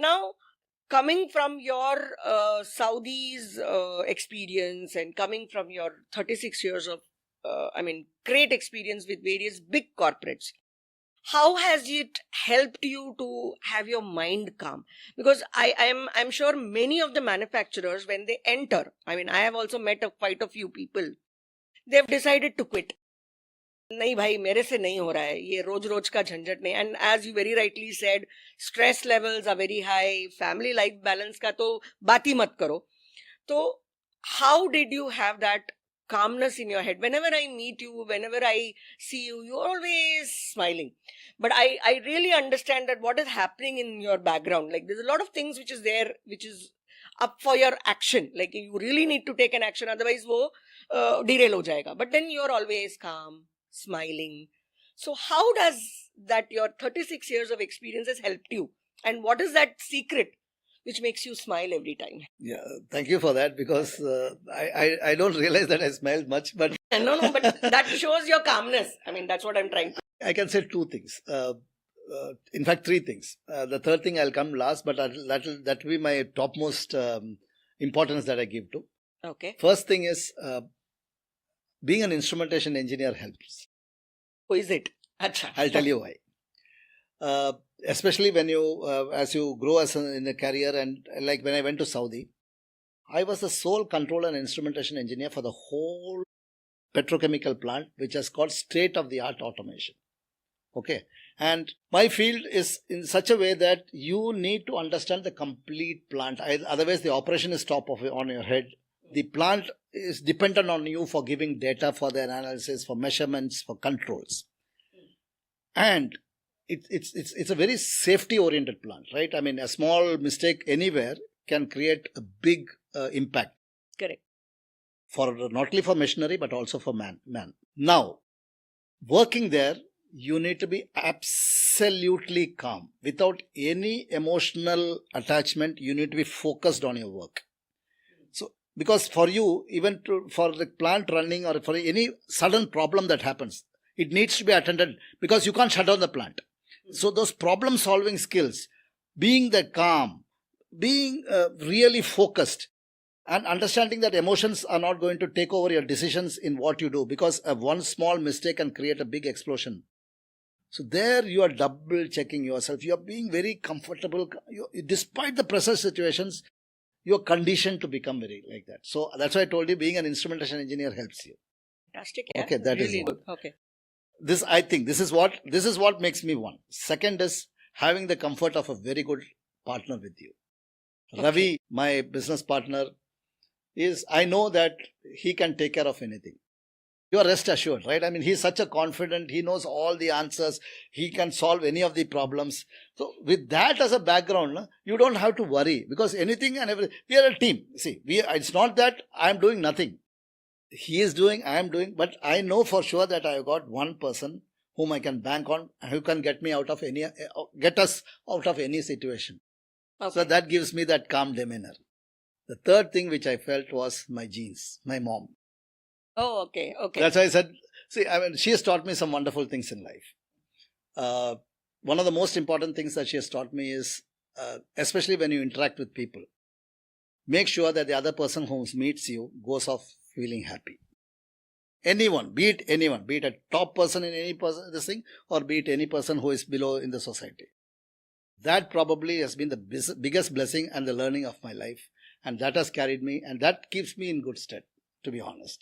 Now, coming from your Saudi's experience and coming from your 36 years of, great experience with various big corporates, how has it helped you to have your mind calm? Because I'm sure many of the manufacturers, when they enter, I have also met quite a few people, they've decided to quit. नहीं भाई मेरे से नहीं हो रहा है ये रोज रोज का झंझट नहीं. And as you very rightly said, stress levels are very high, family life balance का तो बात ही मत करो. तो how did you have that calmness in your head? Whenever I meet you, whenever I see you, you're always smiling. But I really understand that what is happening in your background. Like, there's a lot of things which is there, which is up for your action. Like, you really need to take an action, otherwise wo derail ho jayega. But then you're always calm, smiling. So how does that your 36 years of experience has helped you? And what is that secret which makes you smile every time? Yeah, thank you for that, because I don't realize that I smile much, but no, but that shows your calmness. That's what I'm trying to. I can say two things. In fact, three things. The third thing I'll come last, but that will be my topmost importance that I give to. Okay. First thing is being an instrumentation engineer helps. Who is it? Achha. I'll tell you why. Especially when you, as you grow in a career, and like when I went to Saudi, I was the sole control and instrumentation engineer for the whole petrochemical plant, which is called state-of-the-art automation. Okay. And my field is in such a way that you need to understand the complete plant. Otherwise, the operation is on your head. The plant is dependent on you for giving data, for their analysis, for measurements, for controls. And it's a very safety-oriented plant, right? A small mistake anywhere can create a big impact. Correct. For not only for machinery, but also for man. Now, working there, you need to be absolutely calm. Without any emotional attachment, you need to be focused on your work. So, because for you, even for the plant running or for any sudden problem that happens, it needs to be attended, because you can't shut down the plant. So those problem-solving skills, being that calm, being really focused, and understanding that emotions are not going to take over your decisions in what you do, because one small mistake can create a big explosion. So there you are double checking yourself. You are being very comfortable. Despite the pressure situations, you are conditioned to become very like that. So that's why I told you, being an instrumentation engineer helps you. Fantastic. Yeah. Okay, that really is good. Okay. I think this is what makes me one. Second is having the comfort of a very good partner with you. Okay. Ravi, my business partner, I know that he can take care of anything. You are rest assured, right? He's such a confident, he knows all the answers, he can solve any of the problems. So with that as a background, you don't have to worry, because anything and everything, we are a team. See, it's not that I'm doing nothing. He is doing, I am doing, but I know for sure that I have got one person whom I can bank on, who can get us out of any situation. Okay. So that gives me that calm demeanor. The third thing which I felt was my genes, my mom. Oh, okay. That's why I said, she has taught me some wonderful things in life. One of the most important things that she has taught me is, especially when you interact with people, make sure that the other person who meets you goes off feeling happy. Anyone, be it a top person in any person, this thing, or be it any person who is below in the society. That probably has been the biggest blessing and the learning of my life. And that has carried me, and that keeps me in good stead, to be honest.